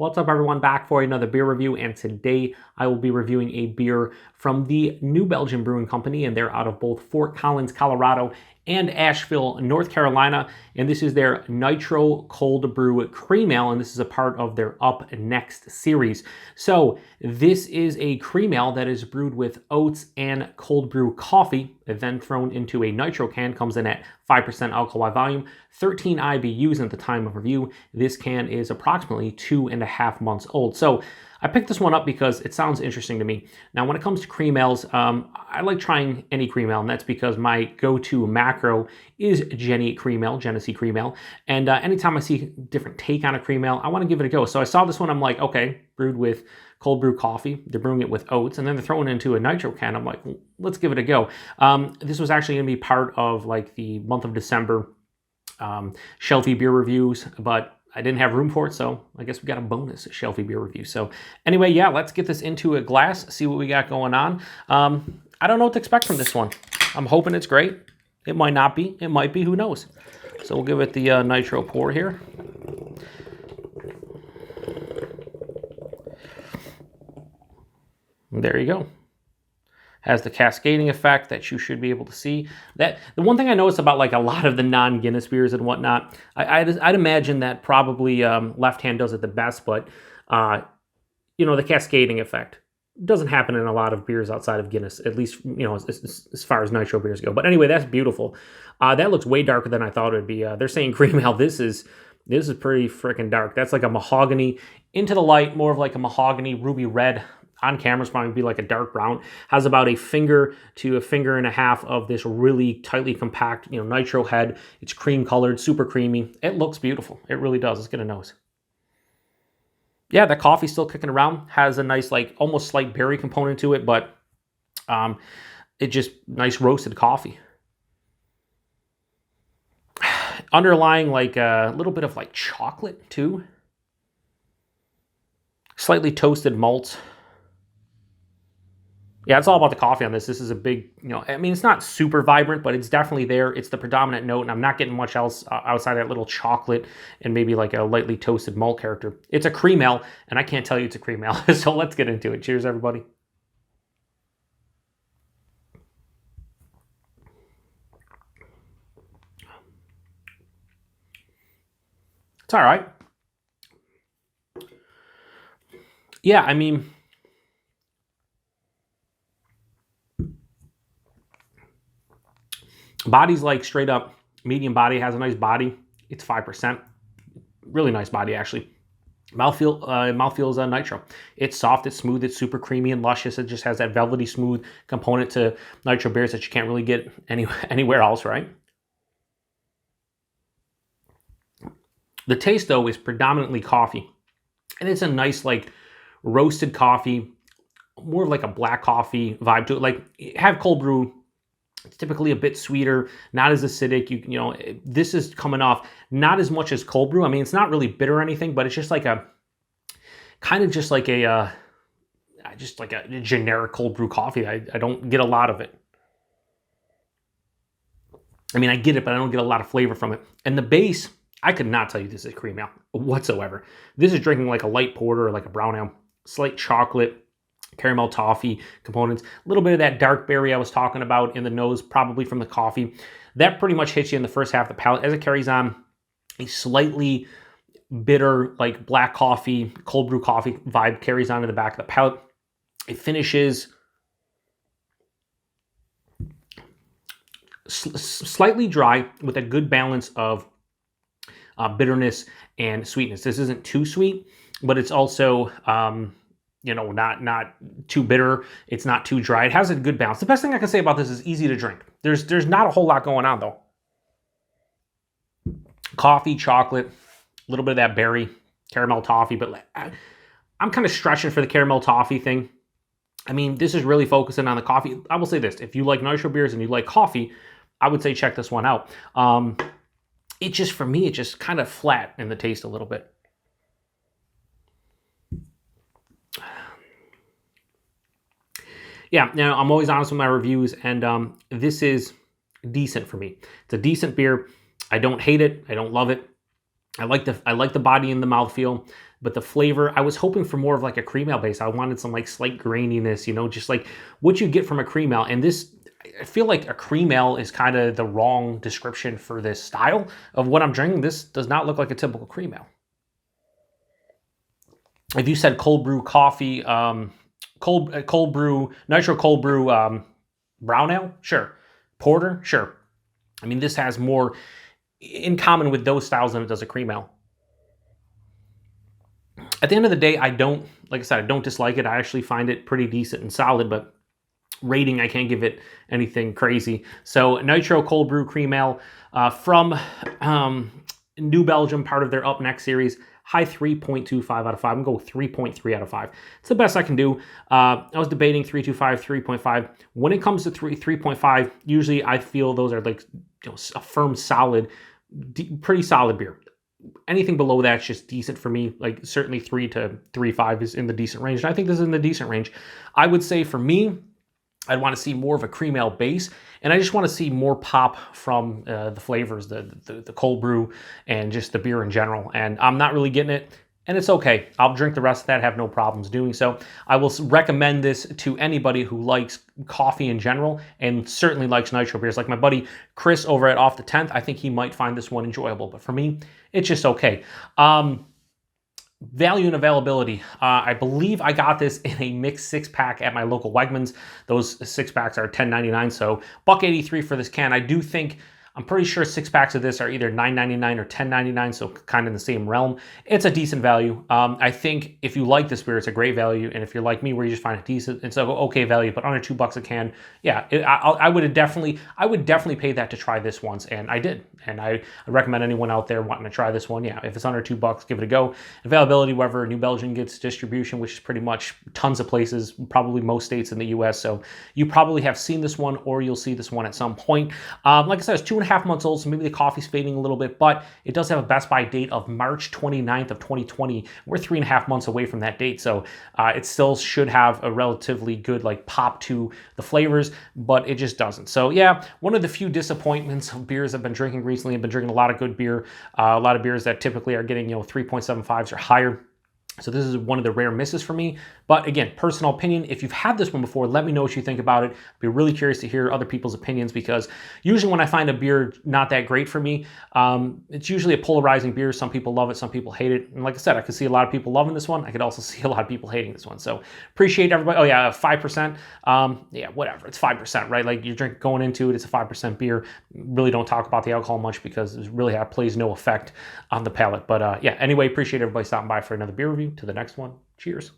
What's up everyone, back for another beer review, and today I will be reviewing a beer from the new Belgium Brewing Company, and they're out of both Fort Collins, Colorado and Asheville, North Carolina, and this is their Nitro Cold Brew Cream Ale, and this is a part of their Up Next series. So this is a cream ale that is brewed with oats and cold brew coffee, then thrown into a nitro can. Comes in at 5% alcohol by volume, 13 IBUs at the time of review. This can is approximately 2.5 months old. So I picked this one up because it sounds interesting to me. Now, when it comes to cream ales, I like trying any cream ale, and that's because my go-to macro is Genesee Cream Ale. And anytime I see a different take on a cream ale, I want to give it a go. So I saw this one, I'm like, okay, brewed with cold brew coffee. They're brewing it with oats, and then they're throwing it into a nitro can. I'm like, well, let's give it a go. This was actually going to be part of like the month of December shelfie beer reviews, but I didn't have room for it, so I guess we got a bonus shelfie beer review. So anyway, yeah, let's get this into a glass, see what we got going on. I don't know what to expect from this one. I'm hoping it's great. It might not be. It might be. Who knows? So we'll give it the Nitro Pour here. And there you go. Has the cascading effect that you should be able to see. That the one thing I noticed about like a lot of the non-Guinness beers and whatnot, I'd imagine that probably Left Hand does it the best, but you know, the cascading effect doesn't happen in a lot of beers outside of Guinness, at least, you know, as far as nitro beers go. But anyway, that's beautiful. That looks way darker than I thought it would be. They're saying cream ale. This is pretty freaking dark. That's like a mahogany into the light, more of like a mahogany ruby red. On camera, it's probably be like a dark brown. Has about a finger to a finger and a half of this really tightly compact, you know, nitro head. It's cream colored, super creamy. It looks beautiful. It really does. Let's get a nose. Yeah, the coffee's still kicking around. Has a nice, like, almost slight berry component to it, but it just nice roasted coffee. Underlying like a little bit of like chocolate too. Slightly toasted malts. Yeah, it's all about the coffee on this. This is a big, you know, I mean, it's not super vibrant, but it's definitely there. It's the predominant note, and I'm not getting much else outside that little chocolate and maybe like a lightly toasted malt character. It's a cream ale, and I can't tell you it's a cream ale. So let's get into it. Cheers, everybody. It's all right. Yeah, I mean, body's like straight up medium body, has a nice body. It's 5%. Really nice body, actually. Mouthfeel is a nitro. It's soft, it's smooth, it's super creamy and luscious. It just has that velvety smooth component to nitro beers that you can't really get anywhere else, right? The taste, though, is predominantly coffee. And it's a nice, like, roasted coffee, more of like a black coffee vibe to it. Like, have cold brew. It's typically a bit sweeter, not as acidic. You know, this is coming off not as much as cold brew. I mean, it's not really bitter or anything, but it's just like a kind of just like a generic cold brew coffee. I don't get a lot of it. I mean, I get it, but I don't get a lot of flavor from it. And the base, I could not tell you this is cream ale whatsoever. This is drinking like a light porter or like a brown ale, slight chocolate, caramel toffee components, a little bit of that dark berry I was talking about in the nose, probably from the coffee. That pretty much hits you in the first half of the palate. As it carries on, a slightly bitter, like black coffee, cold brew coffee vibe carries on to the back of the palate. It finishes slightly dry with a good balance of bitterness and sweetness. This isn't too sweet, but it's also you know, not too bitter. It's not too dry. It has a good balance. The best thing I can say about this is easy to drink. There's not a whole lot going on though. Coffee, chocolate, a little bit of that berry, caramel toffee, but I'm kind of stretching for the caramel toffee thing. I mean, this is really focusing on the coffee. I will say this, if you like nitro beers and you like coffee, I would say check this one out. It just, for me, it just kind of flat in the taste a little bit. Yeah, now I'm always honest with my reviews, and this is decent for me. It's a decent beer. I don't hate it. I don't love it. I like the body and the mouthfeel, but the flavor, I was hoping for more of like a cream ale base. I wanted some like slight graininess, you know, just like what you get from a cream ale. And this, I feel like a cream ale is kind of the wrong description for this style of what I'm drinking. This does not look like a typical cream ale. If you said cold brew coffee, cold brew, nitro cold brew brown ale, sure. Porter, sure. I mean, this has more in common with those styles than it does a cream ale. At the end of the day, like I said, I don't dislike it. I actually find it pretty decent and solid, but rating, I can't give it anything crazy. So Nitro Cold Brew Cream Ale from New Belgium, part of their Up Next series. High 3.25 out of 5. I'm going to go 3.3 out of 5. It's the best I can do. I was debating 3.25, 3.5. When it comes to 3.5, usually I feel those are like, you know, a firm, solid, pretty solid beer. Anything below that's just decent for me. Like certainly 3 to 3.5 is in the decent range. And I think this is in the decent range. I would say for me, I'd want to see more of a cream ale base, and I just want to see more pop from the flavors, the cold brew, and just the beer in general. And I'm not really getting it, and it's okay. I'll drink the rest of that, have no problems doing so. I will recommend this to anybody who likes coffee in general and certainly likes nitro beers. Like my buddy Chris over at Off the 10th, I think he might find this one enjoyable, but for me, it's just okay. Value and availability. I believe I got this in a mixed 6-pack at my local Wegmans. Those 6-packs are $10.99, so $1.83 for this can. I'm pretty sure 6-packs of this are either $9.99 or $10.99, so kind of in the same realm. It's a decent value. I think if you like this beer, it's a great value, and if you're like me, where you just find it decent, it's an okay value, but under $2 a can, yeah, I would definitely pay that to try this once, and I did. And I recommend anyone out there wanting to try this one, yeah, if it's under $2, give it a go. Availability, wherever New Belgium gets distribution, which is pretty much tons of places, probably most states in the US, so you probably have seen this one, or you'll see this one at some point. Like I said, it's 2.5 months old, so maybe the coffee's fading a little bit, but it does have a Best By date of March 29th of 2020. We're 3.5 months away from that date, so it still should have a relatively good like pop to the flavors, but it just doesn't. So yeah, one of the few disappointments of beers I've been drinking recently. I've been drinking a lot of good beer, a lot of beers that typically are getting 3.75s or higher. So this is one of the rare misses for me. But again, personal opinion, if you've had this one before, let me know what you think about it. I'd be really curious to hear other people's opinions, because usually when I find a beer not that great for me, it's usually a polarizing beer. Some people love it, some people hate it. And like I said, I could see a lot of people loving this one. I could also see a lot of people hating this one. So appreciate everybody. Oh yeah, 5%. Yeah, whatever. It's 5%, right? Like you're going into it, it's a 5% beer. Really don't talk about the alcohol much because it really plays no effect on the palate. But yeah, anyway, appreciate everybody stopping by for another beer review. To the next one, cheers.